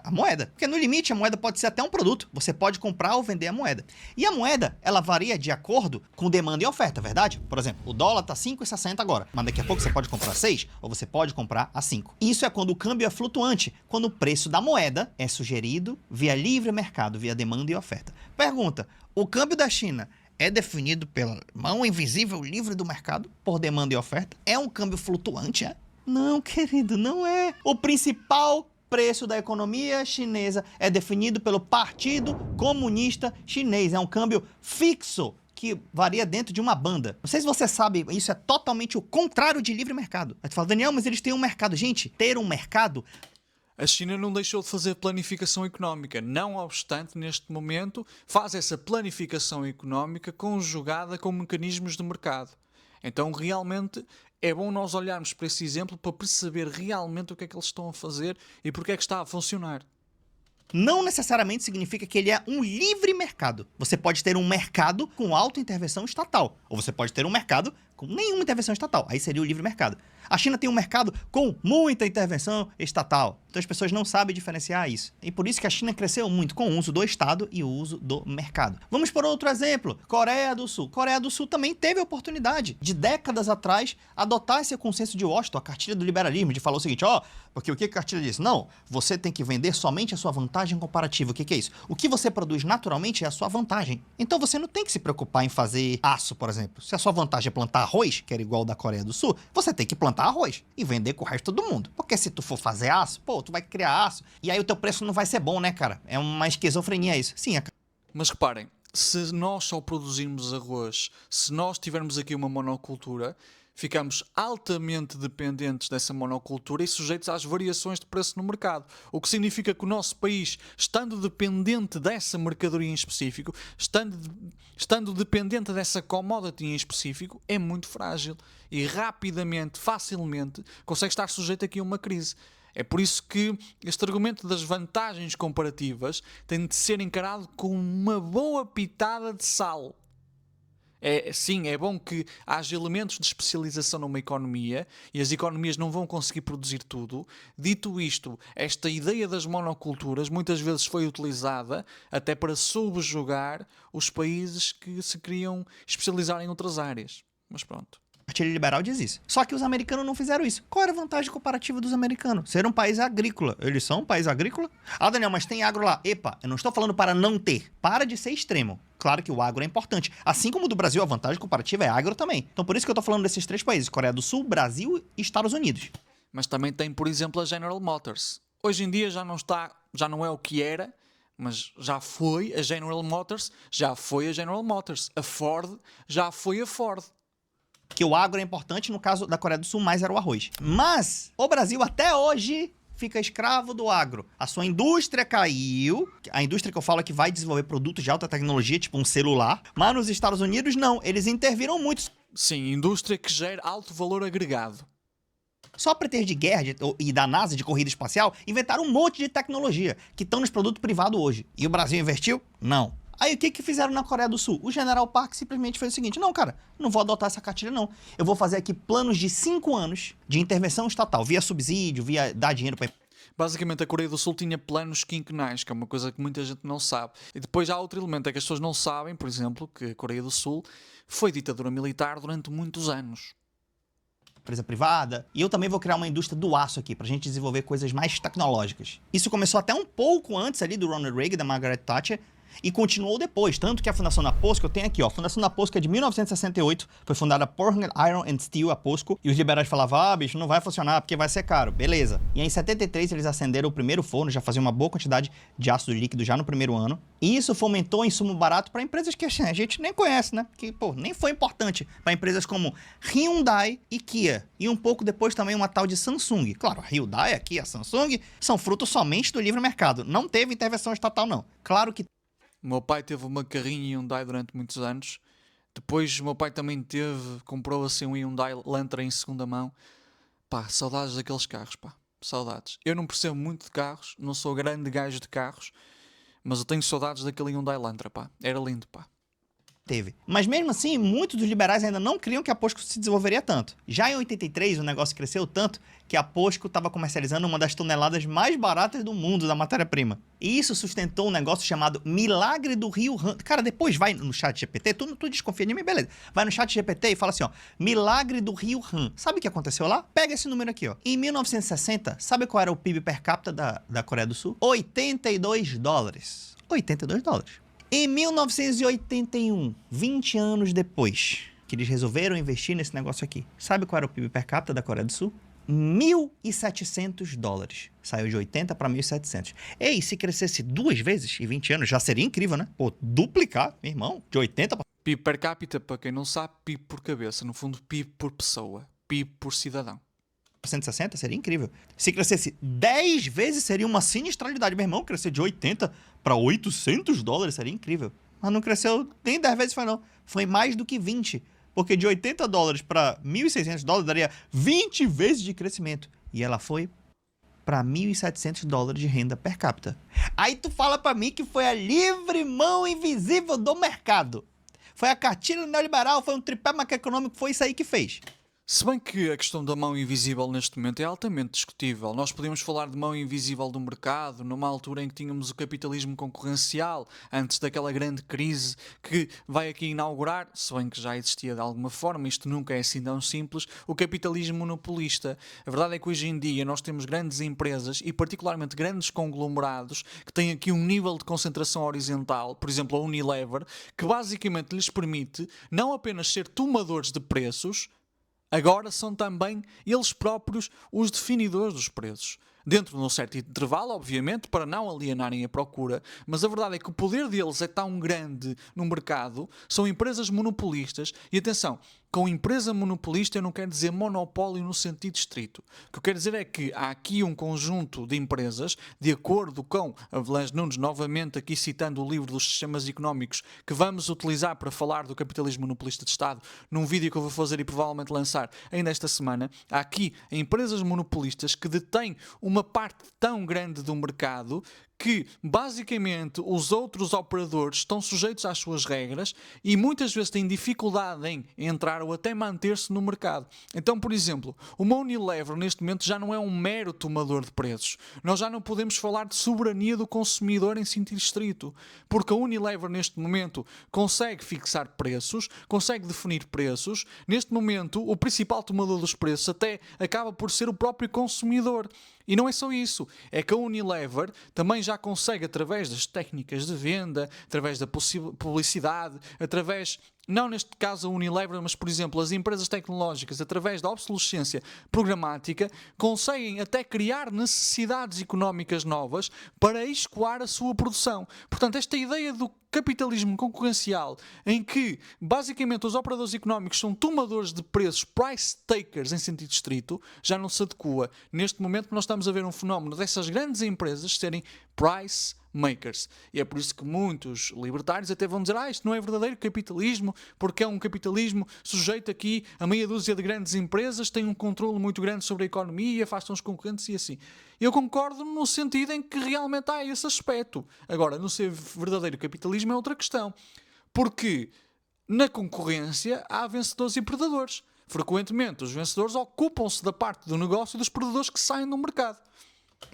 A moeda. Porque no limite a moeda pode ser até um produto. Você pode comprar ou vender a moeda. E a moeda, ela varia de acordo com demanda e oferta, verdade? Por exemplo, o dólar tá 5,60 agora, mas daqui a pouco você pode comprar 6 ou você pode comprar a 5. Isso é quando o câmbio é flutuante, quando o preço da moeda é sugerido via livre mercado, via demanda e oferta. Pergunta, o câmbio da China é definido pela mão invisível livre do mercado, por demanda e oferta? É um câmbio flutuante, é? Não, querido, não é. O principal preço da economia chinesa é definido pelo Partido Comunista Chinês. É um câmbio fixo que varia dentro de uma banda. Não sei se você sabe, isso é totalmente o contrário de livre mercado. Aí tu fala, Daniel, mas eles têm um mercado. Gente, ter um mercado... A China não deixou de fazer planificação económica. Não obstante, neste momento, faz essa planificação económica conjugada com mecanismos de mercado. Então, realmente, é bom nós olharmos para esse exemplo para perceber realmente o que é que eles estão a fazer e porque é que está a funcionar. Não necessariamente significa que ele é um livre mercado. Você pode ter um mercado com alta intervenção estatal, ou você pode ter um mercado com nenhuma intervenção estatal. Aí seria o livre mercado. A China tem um mercado com muita intervenção estatal. Então as pessoas não sabem diferenciar isso. E por isso que a China cresceu muito com o uso do Estado e o uso do mercado. Vamos por outro exemplo. Coreia do Sul. Coreia do Sul também teve a oportunidade de décadas atrás adotar esse consenso de Washington, a cartilha do liberalismo, de falar o seguinte, porque o que a cartilha diz? Não, você tem que vender somente a sua vantagem comparativa. O que é isso? O que você produz naturalmente é a sua vantagem. Então você não tem que se preocupar em fazer aço, por exemplo. Se a sua vantagem é plantar arroz, que era igual da Coreia do Sul, você tem que plantar arroz e vender com o resto do mundo. Porque se tu for fazer aço, tu vai criar aço e aí o teu preço não vai ser bom, né, cara? É uma esquizofrenia isso. Sim, Mas reparem, se nós só produzirmos arroz, se nós tivermos aqui uma monocultura, ficamos altamente dependentes dessa monocultura e sujeitos às variações de preço no mercado. O que significa que o nosso país, estando dependente dessa mercadoria em específico, estando dependente dessa commodity em específico, é muito frágil e rapidamente, facilmente, consegue estar sujeito aqui a uma crise. É por isso que este argumento das vantagens comparativas tem de ser encarado com uma boa pitada de sal. Sim, é bom que haja elementos de especialização numa economia e as economias não vão conseguir produzir tudo. Dito isto, esta ideia das monoculturas muitas vezes foi utilizada até para subjugar os países que se queriam especializar em outras áreas. Mas pronto. A cartilha liberal diz isso. Só que os americanos não fizeram isso. Qual era a vantagem comparativa dos americanos? Ser um país agrícola. Eles são um país agrícola? Daniel, mas tem agro lá. Epa, eu não estou falando para não ter. Para de ser extremo. Claro que o agro é importante. Assim como do Brasil, a vantagem comparativa é agro também. Então por isso que eu estou falando desses três países. Coreia do Sul, Brasil e Estados Unidos. Mas também tem, por exemplo, a General Motors. Hoje em dia já não é o que era, mas já foi a General Motors, já foi a General Motors. A Ford já foi a Ford. Que o agro é importante, no caso da Coreia do Sul, mais era o arroz. Mas o Brasil até hoje fica escravo do agro. A sua indústria caiu, a indústria que eu falo é que vai desenvolver produtos de alta tecnologia, tipo um celular, mas nos Estados Unidos não, eles interviram muito. Sim, indústria que gera alto valor agregado. Só para ter de guerra e da NASA de corrida espacial, inventaram um monte de tecnologia que estão nos produtos privados hoje. E o Brasil investiu? Não. Aí o que fizeram na Coreia do Sul? O General Park simplesmente fez o seguinte, não, cara, não vou adotar essa cartilha não. Eu vou fazer aqui planos de 5 anos de intervenção estatal, via subsídio, via dar dinheiro para... Basicamente a Coreia do Sul tinha planos quinquenais, que é uma coisa que muita gente não sabe. E depois há outro elemento, é que as pessoas não sabem, por exemplo, que a Coreia do Sul foi ditadura militar durante muitos anos. Empresa privada, e eu também vou criar uma indústria do aço aqui, pra gente desenvolver coisas mais tecnológicas. Isso começou até um pouco antes ali do Ronald Reagan, da Margaret Thatcher, e continuou depois, tanto que a Fundação Naposco, eu tenho aqui, a Fundação Naposco é de 1968, foi fundada por Iron and Steel, a POSCO, e os liberais falavam, bicho, não vai funcionar porque vai ser caro, beleza. E aí, em 73 eles acenderam o primeiro forno, já faziam uma boa quantidade de ácido líquido já no primeiro ano, e isso fomentou insumo barato para empresas que a gente nem conhece, né, que, nem foi importante, para empresas como Hyundai e Kia, e um pouco depois também uma tal de Samsung. Claro, a Hyundai, a Kia, a Samsung são frutos somente do livre mercado, não teve intervenção estatal não. Claro que o meu pai teve uma carrinha Hyundai durante muitos anos. Depois o meu pai também comprou assim um Hyundai Elantra em segunda mão. Pá, saudades daqueles carros, pá. Saudades. Eu não percebo muito de carros, não sou grande gajo de carros, mas eu tenho saudades daquele Hyundai Elantra, pá. Era lindo, pá. Teve. Mas mesmo assim, muitos dos liberais ainda não criam que a POSCO se desenvolveria tanto. Já em 83, o negócio cresceu tanto que a POSCO estava comercializando uma das toneladas mais baratas do mundo da matéria-prima. E isso sustentou um negócio chamado Milagre do Rio Han. Cara, depois vai no chat GPT, tu desconfia de mim, beleza. Vai no chat GPT e fala assim, ó, Milagre do Rio Han. Sabe o que aconteceu lá? Pega esse número aqui, ó. Em 1960, sabe qual era o PIB per capita da Coreia do Sul? 82 dólares. 82 dólares. Em 1981, 20 anos depois, que eles resolveram investir nesse negócio aqui, sabe qual era o PIB per capita da Coreia do Sul? 1.700 dólares. Saiu de 80 para 1.700. Ei, se crescesse 2 vezes em 20 anos, já seria incrível, né? Pô, duplicar, meu irmão, de 80 para... PIB per capita, para quem não sabe, PIB por cabeça. No fundo, PIB por pessoa. PIB por cidadão. 160 seria incrível. Se crescesse 10 vezes, seria uma sinistralidade. Meu irmão, crescer de 80 para 800 dólares seria incrível. Mas não cresceu nem 10 vezes, foi não. Foi mais do que 20. Porque de 80 dólares para 1.600 dólares daria 20 vezes de crescimento. E ela foi para 1.700 dólares de renda per capita. Aí tu fala para mim que foi a livre mão invisível do mercado. Foi a cartilha neoliberal, foi um tripé macroeconômico, foi isso aí que fez. Se bem que a questão da mão invisível neste momento é altamente discutível. Nós podemos falar de mão invisível do mercado numa altura em que tínhamos o capitalismo concorrencial, antes daquela grande crise que vai aqui inaugurar, se bem que já existia de alguma forma, isto nunca é assim tão simples, o capitalismo monopolista. A verdade é que hoje em dia nós temos grandes empresas e particularmente grandes conglomerados que têm aqui um nível de concentração horizontal, por exemplo a Unilever, que basicamente lhes permite não apenas ser tomadores de preços, agora são também eles próprios os definidores dos preços. Dentro de um certo intervalo, obviamente, para não alienarem a procura, mas a verdade é que o poder deles é tão grande no mercado, são empresas monopolistas, e atenção, com empresa monopolista eu não quero dizer monopólio no sentido estrito. O que eu quero dizer é que há aqui um conjunto de empresas, de acordo com Avelange Nunes, novamente aqui citando o livro dos sistemas económicos, que vamos utilizar para falar do capitalismo monopolista de Estado, num vídeo que eu vou fazer e provavelmente lançar ainda esta semana, há aqui empresas monopolistas que detêm uma parte tão grande do mercado que, basicamente, os outros operadores estão sujeitos às suas regras e muitas vezes têm dificuldade em entrar ou até manter-se no mercado. Então, por exemplo, uma Unilever neste momento já não é um mero tomador de preços. Nós já não podemos falar de soberania do consumidor em sentido estrito, porque a Unilever neste momento consegue fixar preços, consegue definir preços. Neste momento, o principal tomador dos preços até acaba por ser o próprio consumidor. E não é só isso, é que a Unilever também já consegue, através das técnicas de venda, através da publicidade, através, não neste caso a Unilever, mas por exemplo as empresas tecnológicas, através da obsolescência programática, conseguem até criar necessidades económicas novas para escoar a sua produção. Portanto, esta ideia do capitalismo concorrencial, em que basicamente os operadores económicos são tomadores de preços, price takers em sentido estrito, já não se adequa. Neste momento nós estamos a ver um fenómeno dessas grandes empresas serem price makers. E é por isso que muitos libertários até vão dizer isto não é verdadeiro capitalismo, porque é um capitalismo sujeito aqui a meia dúzia de grandes empresas, tem um controle muito grande sobre a economia, afastam os concorrentes e assim. Eu concordo no sentido em que realmente há esse aspecto. Agora, não ser verdadeiro capitalismo é outra questão. Porque na concorrência há vencedores e perdedores. Frequentemente, os vencedores ocupam-se da parte do negócio dos perdedores que saem do mercado.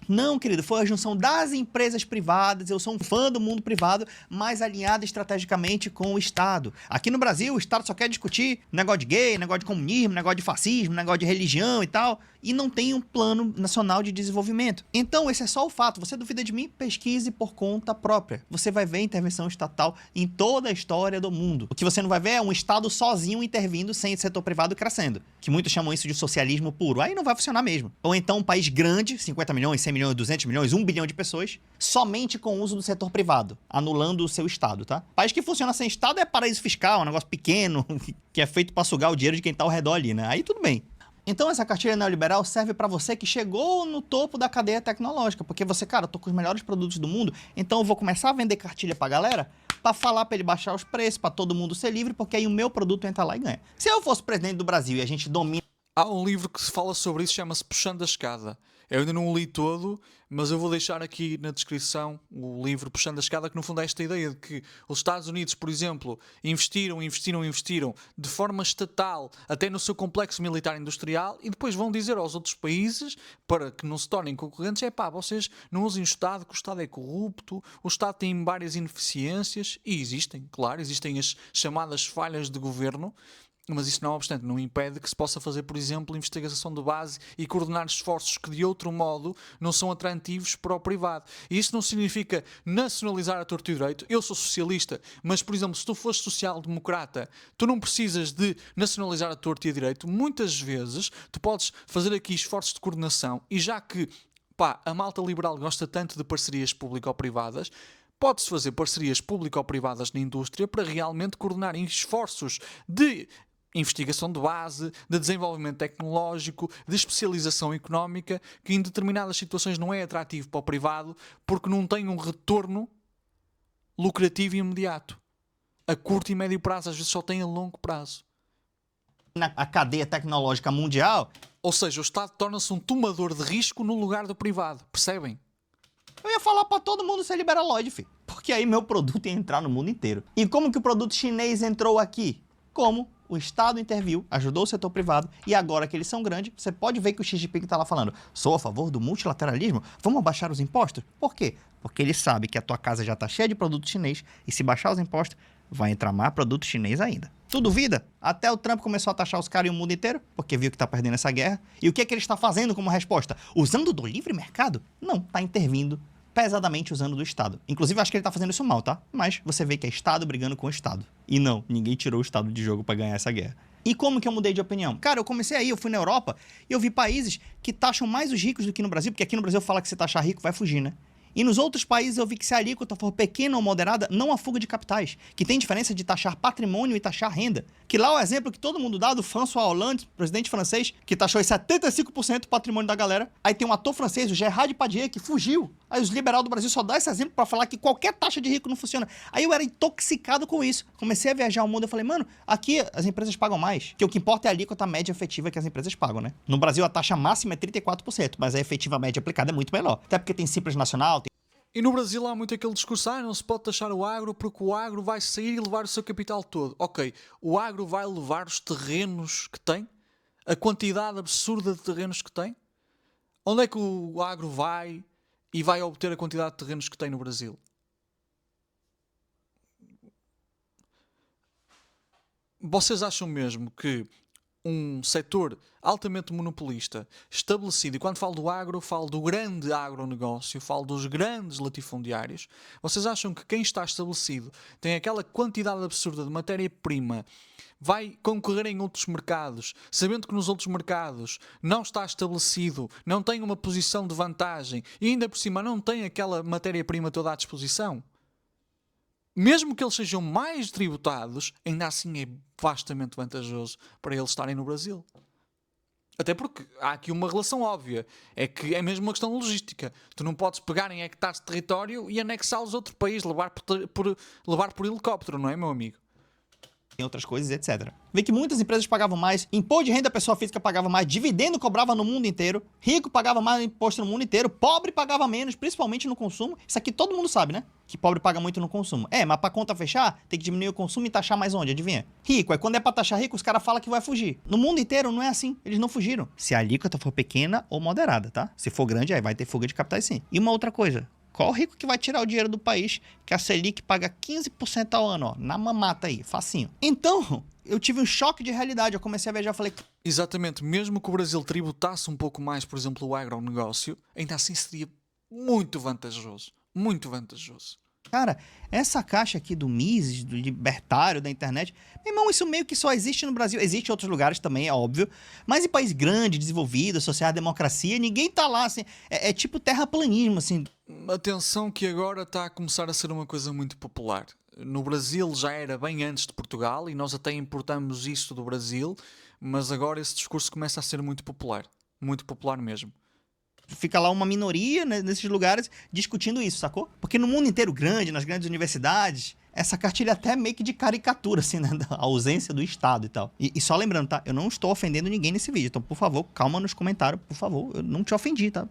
Não, querido, foi a junção das empresas privadas. Eu sou um fã do mundo privado, mas alinhado estrategicamente com o Estado. Aqui no Brasil, o Estado só quer discutir negócio de gay, negócio de comunismo, negócio de fascismo, negócio de religião e tal, e não tem um plano nacional de desenvolvimento. Então, esse é só o fato. Você duvida de mim? Pesquise por conta própria. Você vai ver intervenção estatal em toda a história do mundo. O que você não vai ver é um Estado sozinho intervindo sem o setor privado crescendo, que muitos chamam isso de socialismo puro. Aí não vai funcionar mesmo. Ou então um país grande, 50 milhões, 100 milhões, 200 milhões, 1 bilhão de pessoas, somente com o uso do setor privado, anulando o seu Estado, tá? País que funciona sem Estado é paraíso fiscal, um negócio pequeno, que é feito para sugar o dinheiro de quem tá ao redor ali, né? Aí tudo bem. Então essa cartilha neoliberal serve para você que chegou no topo da cadeia tecnológica, porque você, cara, eu tô com os melhores produtos do mundo, então eu vou começar a vender cartilha pra galera, pra falar pra ele baixar os preços, pra todo mundo ser livre, porque aí o meu produto entra lá e ganha. Se eu fosse presidente do Brasil e a gente domina... Há um livro que se fala sobre isso, chama-se Puxando a Escada. Eu ainda não o li todo, mas eu vou deixar aqui na descrição o livro Puxando a Escada, que no fundo é esta ideia de que os Estados Unidos, por exemplo, investiram de forma estatal até no seu complexo militar industrial e depois vão dizer aos outros países, para que não se tornem concorrentes, vocês não usem o Estado, que o Estado é corrupto, o Estado tem várias ineficiências, e existem, claro, existem as chamadas falhas de governo, mas isso não obstante não impede que se possa fazer, por exemplo, investigação de base e coordenar esforços que de outro modo não são atrativos para o privado. E isso não significa nacionalizar a torto e direito. Eu sou socialista, mas, por exemplo, se tu fores social-democrata, tu não precisas de nacionalizar a torto e direito. Muitas vezes tu podes fazer aqui esforços de coordenação e já que a malta liberal gosta tanto de parcerias público-privadas, pode-se fazer parcerias público-privadas na indústria para realmente coordenar esforços de investigação de base, de desenvolvimento tecnológico, de especialização económica, que em determinadas situações não é atrativo para o privado porque não tem um retorno lucrativo e imediato. A curto e médio prazo, às vezes só tem a longo prazo. Na cadeia tecnológica mundial... Ou seja, o Estado torna-se um tomador de risco no lugar do privado, percebem? Eu ia falar pra todo mundo ser liberalóide, filho. Porque aí meu produto ia entrar no mundo inteiro. E como que o produto chinês entrou aqui? Como o Estado interviu, ajudou o setor privado, e agora que eles são grandes, você pode ver que o Xi Jinping tá lá falando: sou a favor do multilateralismo, vamos abaixar os impostos? Por quê? Porque ele sabe que a tua casa já tá cheia de produto chinês, e se baixar os impostos, vai entrar mais produto chinês ainda. Tu duvida? Até o Trump começou a taxar os caras em o mundo inteiro, porque viu que tá perdendo essa guerra. E o que é que ele está fazendo como resposta? Usando do livre mercado? Não, tá intervindo pesadamente usando do Estado. Inclusive, acho que ele tá fazendo isso mal, tá? Mas você vê que é Estado brigando com o Estado. E não, ninguém tirou o Estado de jogo pra ganhar essa guerra. E como que eu mudei de opinião? Cara, eu comecei aí, eu fui na Europa e eu vi países que taxam mais os ricos do que no Brasil, porque aqui no Brasil fala que se taxar rico vai fugir, né? E nos outros países eu vi que se a alíquota for pequena ou moderada, não há fuga de capitais. Que tem diferença de taxar patrimônio e taxar renda. Que lá o exemplo que todo mundo dá do François Hollande, presidente francês, que taxou 75% do patrimônio da galera. Aí tem um ator francês, o Gérard Depardieu, que fugiu. Aí os liberais do Brasil só dão esse exemplo pra falar que qualquer taxa de rico não funciona. Aí eu era intoxicado com isso. Comecei a viajar o mundo e falei, mano, aqui as empresas pagam mais. Que o que importa é a alíquota média efetiva que as empresas pagam, né? No Brasil a taxa máxima é 34%, mas a efetiva média aplicada é muito menor. Até porque tem Simples Nacional, tem... E no Brasil há muito aquele discurso: não se pode taxar o agro porque o agro vai sair e levar o seu capital todo. Ok, o agro vai levar os terrenos que tem? A quantidade absurda de terrenos que tem? Onde é que o agro vai e vai obter a quantidade de terrenos que tem no Brasil? Vocês acham mesmo que um setor altamente monopolista, estabelecido, e quando falo do agro, falo do grande agronegócio, falo dos grandes latifundiários, vocês acham que quem está estabelecido tem aquela quantidade absurda de matéria-prima, vai concorrer em outros mercados, sabendo que nos outros mercados não está estabelecido, não tem uma posição de vantagem e ainda por cima não tem aquela matéria-prima toda à disposição? Mesmo que eles sejam mais tributados, ainda assim é vastamente vantajoso para eles estarem no Brasil. Até porque há aqui uma relação óbvia. É que é mesmo uma questão logística. Tu não podes pegar em hectares de território e anexá-los a outro país, levar por helicóptero, não é, meu amigo? Tem outras coisas, etc. Vê que muitas empresas pagavam mais, imposto de renda pessoa física pagava mais, dividendo cobrava no mundo inteiro, rico pagava mais imposto no mundo inteiro, pobre pagava menos, principalmente no consumo. Isso aqui todo mundo sabe, né? Que pobre paga muito no consumo. Mas pra conta fechar, tem que diminuir o consumo e taxar mais onde? Adivinha? Rico. Aí quando é pra taxar rico, os caras falam que vai fugir. No mundo inteiro não é assim. Eles não fugiram. Se a alíquota for pequena ou moderada, tá? Se for grande, aí vai ter fuga de capitais sim. E uma outra coisa. Qual o rico que vai tirar o dinheiro do país que a Selic paga 15% ao ano, ó? Na mamata aí, facinho. Então, eu tive um choque de realidade. Eu comecei a viajar e falei... Exatamente. Mesmo que o Brasil tributasse um pouco mais, por exemplo, o agronegócio, ainda assim seria muito vantajoso. Muito vantajoso. Cara, essa caixa aqui do Mises, do libertário da internet, meu irmão, isso meio que só existe no Brasil. Existe em outros lugares também, é óbvio. Mas em país grande, desenvolvido, social-democracia, ninguém tá lá, assim. É tipo terraplanismo, assim. Atenção que agora está a começar a ser uma coisa muito popular. No Brasil já era bem antes de Portugal e nós até importamos isso do Brasil, mas agora esse discurso começa a ser muito popular. Muito popular mesmo. Fica lá uma minoria, né, nesses lugares discutindo isso, sacou? Porque no mundo inteiro grande, nas grandes universidades, essa cartilha até é meio que de caricatura, assim, né? Da ausência do Estado e tal. E só lembrando, tá? Eu não estou ofendendo ninguém nesse vídeo. Então, por favor, calma nos comentários, por favor. Eu não te ofendi, tá?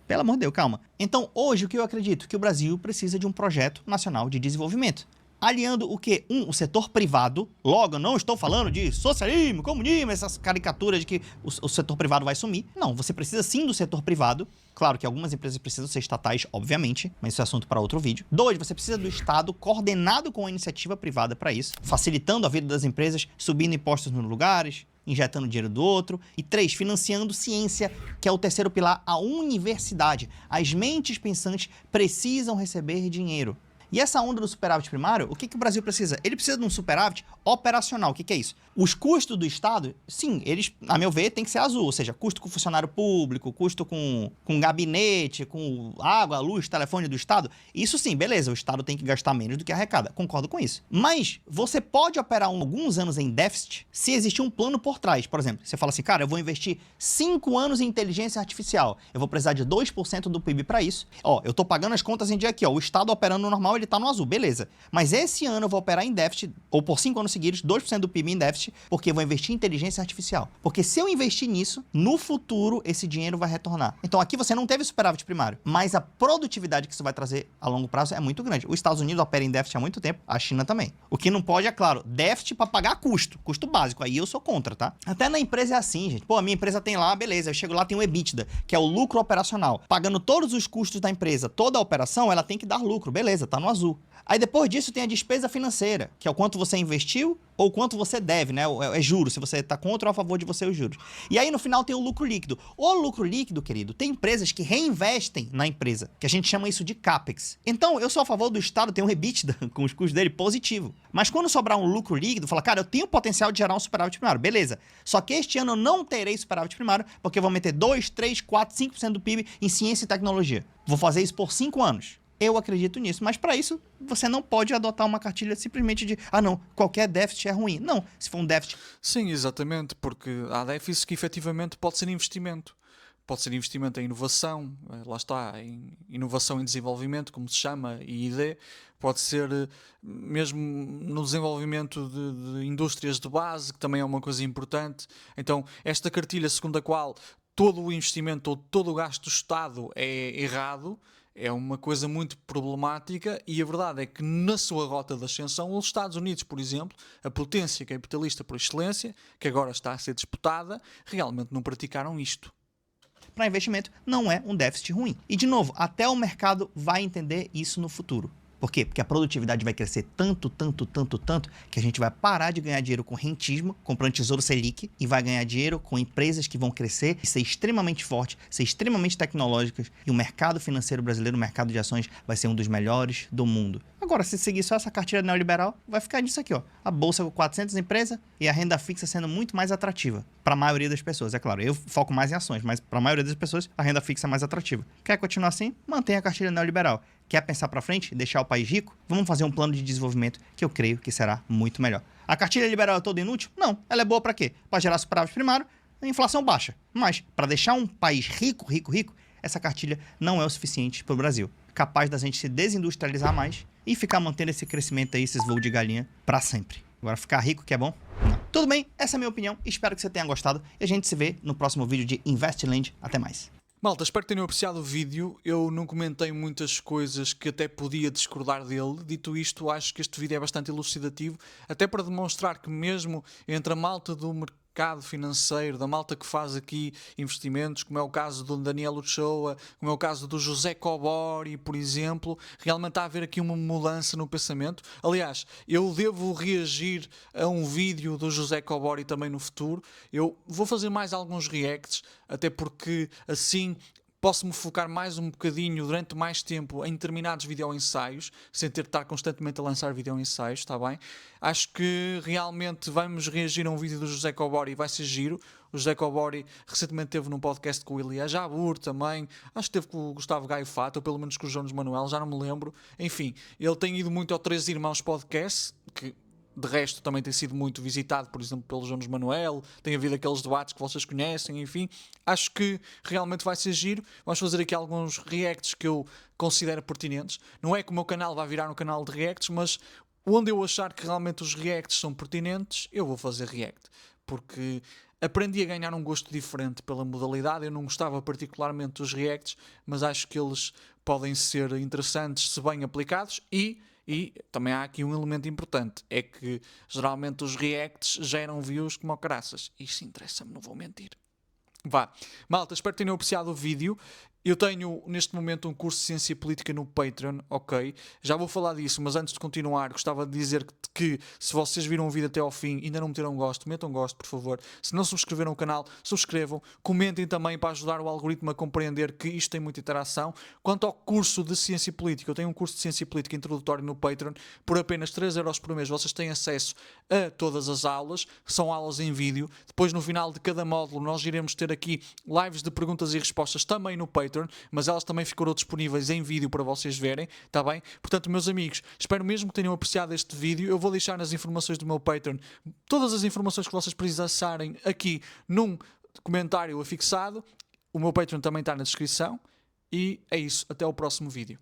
Pelo amor de Deus, calma. Então, hoje, o que eu acredito? Que o Brasil precisa de um projeto nacional de desenvolvimento. Aliando o quê? O setor privado. Logo, eu não estou falando de socialismo, comunismo, essas caricaturas de que o setor privado vai sumir. Não, você precisa sim do setor privado. Claro que algumas empresas precisam ser estatais, obviamente, mas isso é assunto para outro vídeo. 2, você precisa do Estado coordenado com a iniciativa privada para isso, facilitando a vida das empresas, subindo impostos nos lugares, injetando dinheiro do outro. E 3, financiando ciência, que é o terceiro pilar, a universidade. As mentes pensantes precisam receber dinheiro. E essa onda do superávit primário, o que o Brasil precisa? Ele precisa de um superávit operacional. O que é isso? Os custos do Estado, sim, eles, a meu ver, tem que ser azul. Ou seja, custo com funcionário público, custo com gabinete, com água, luz, telefone do Estado. Isso sim, beleza, o Estado tem que gastar menos do que arrecada. Concordo com isso. Mas você pode operar alguns anos em déficit se existir um plano por trás. Por exemplo, você fala assim, cara, eu vou investir 5 anos em inteligência artificial. Eu vou precisar de 2% do PIB para isso. Ó, eu tô pagando as contas em dia aqui, ó. O Estado operando normal, ele tá no azul, beleza. Mas esse ano eu vou operar em déficit, ou por 5 anos seguidos, 2% do PIB em déficit, DEFT porque eu vou investir em inteligência artificial. Porque se eu investir nisso, no futuro esse dinheiro vai retornar. Então aqui você não teve superávit primário, mas a produtividade que isso vai trazer a longo prazo é muito grande. Os Estados Unidos operam em déficit há muito tempo, a China também. O que não pode é, claro, déficit para pagar custo básico. Aí eu sou contra, tá? Até na empresa é assim, gente. Pô, a minha empresa tem lá, beleza, eu chego lá, tem o EBITDA, que é o lucro operacional. Pagando todos os custos da empresa, toda a operação, ela tem que dar lucro, beleza, tá no azul. Aí depois disso tem a despesa financeira, que é o quanto você investiu ou quanto você deve, né? É juros, se você está contra ou a favor de você os juros. E aí no final tem o lucro líquido. O lucro líquido, querido, tem empresas que reinvestem na empresa, que a gente chama isso de CAPEX. Então eu sou a favor do Estado ter um EBITDA com os custos dele positivo. Mas quando sobrar um lucro líquido, fala, cara, eu tenho o potencial de gerar um superávit primário. Beleza. Só que este ano eu não terei superávit primário, porque eu vou meter 2, 3, 4, 5% do PIB em ciência e tecnologia. Vou fazer isso por 5 anos. Eu acredito nisso, mas para isso você não pode adotar uma cartilha simplesmente de não, qualquer déficit é ruim. Não, se for um déficit... Sim, exatamente, porque há déficits que efetivamente pode ser investimento. Pode ser investimento em inovação, lá está, em inovação e desenvolvimento, como se chama, IID. Pode ser mesmo no desenvolvimento de indústrias de base, que também é uma coisa importante. Então, esta cartilha segundo a qual todo o investimento ou todo o gasto do Estado é errado, é uma coisa muito problemática, e a verdade é que na sua rota de ascensão, os Estados Unidos, por exemplo, a potência capitalista por excelência, que agora está a ser disputada, realmente não praticaram isto. Para investimento não é um déficit ruim. E de novo, até o mercado vai entender isso no futuro. Por quê? Porque a produtividade vai crescer tanto, que a gente vai parar de ganhar dinheiro com rentismo, comprando tesouro Selic, e vai ganhar dinheiro com empresas que vão crescer e ser extremamente fortes, ser extremamente tecnológicas, e o mercado financeiro brasileiro, o mercado de ações, vai ser um dos melhores do mundo. Agora, se seguir só essa cartilha neoliberal, vai ficar nisso aqui, ó. A bolsa com 400 empresas e a renda fixa sendo muito mais atrativa. Para a maioria das pessoas, é claro. Eu foco mais em ações, mas para a maioria das pessoas, a renda fixa é mais atrativa. Quer continuar assim? Mantenha a cartilha neoliberal. Quer pensar para frente, deixar o país rico? Vamos fazer um plano de desenvolvimento que eu creio que será muito melhor. A cartilha liberal é toda inútil? Não. Ela é boa para quê? Para gerar superávit primário, inflação baixa. Mas para deixar um país rico, essa cartilha não é o suficiente para o Brasil. Capaz da gente se desindustrializar mais e ficar mantendo esse crescimento aí, esses voos de galinha, para sempre. Agora ficar rico que é bom? Não. Tudo bem, essa é a minha opinião. Espero que você tenha gostado e a gente se vê no próximo vídeo de Investland. Até mais. Malta, espero que tenham apreciado o vídeo. Eu não comentei muitas coisas que até podia discordar dele. Dito isto, acho que este vídeo é bastante elucidativo, até para demonstrar que mesmo entre a malta do mercado financeiro, da malta que faz aqui investimentos, como é o caso do Daniel Uchoa, como é o caso do José Cobori, por exemplo, realmente está a haver aqui uma mudança no pensamento. Aliás, eu devo reagir a um vídeo do José Cobori também no futuro. Eu vou fazer mais alguns reacts, até porque assim posso-me focar mais um bocadinho durante mais tempo em determinados videoensaios, sem ter de estar constantemente a lançar videoensaios, está bem? Acho que realmente vamos reagir a um vídeo do José Cobori e vai ser giro. O José Cobori recentemente esteve num podcast com o Elia Jabur também, acho que esteve com o Gustavo Gaio Fato, ou pelo menos com o Jones Manuel, já não me lembro. Enfim, ele tem ido muito ao Três Irmãos Podcast, que de resto também tem sido muito visitado, por exemplo, pelo Jones Manuel, tem havido aqueles debates que vocês conhecem, enfim. Acho que realmente vai ser giro. Vamos fazer aqui alguns reacts que eu considero pertinentes. Não é que o meu canal vai virar um canal de reacts, mas onde eu achar que realmente os reacts são pertinentes, eu vou fazer react. Porque aprendi a ganhar um gosto diferente pela modalidade. Eu não gostava particularmente dos reacts, mas acho que eles podem ser interessantes se bem aplicados. E também há aqui um elemento importante, é que geralmente os reacts geram views como ao caraças. Isso interessa-me, não vou mentir. Vá, malta, espero que tenham apreciado o vídeo. Eu tenho neste momento um curso de Ciência Política no Patreon, ok? Já vou falar disso, mas antes de continuar gostava de dizer que se vocês viram o vídeo até ao fim e ainda não meteram gosto, metam gosto, por favor. Se não subscreveram o canal, subscrevam. Comentem também para ajudar o algoritmo a compreender que isto tem muita interação. Quanto ao curso de Ciência Política, eu tenho um curso de Ciência Política introdutório no Patreon. Por apenas 3€ por mês vocês têm acesso a todas as aulas, que são aulas em vídeo. Depois, no final de cada módulo, nós iremos ter aqui lives de perguntas e respostas também no Patreon, mas elas também ficarão disponíveis em vídeo para vocês verem, está bem? Portanto, meus amigos, espero mesmo que tenham apreciado este vídeo. Eu vou deixar nas informações do meu Patreon todas as informações que vocês precisarem aqui num comentário afixado. O meu Patreon também está na descrição. E é isso, até ao próximo vídeo.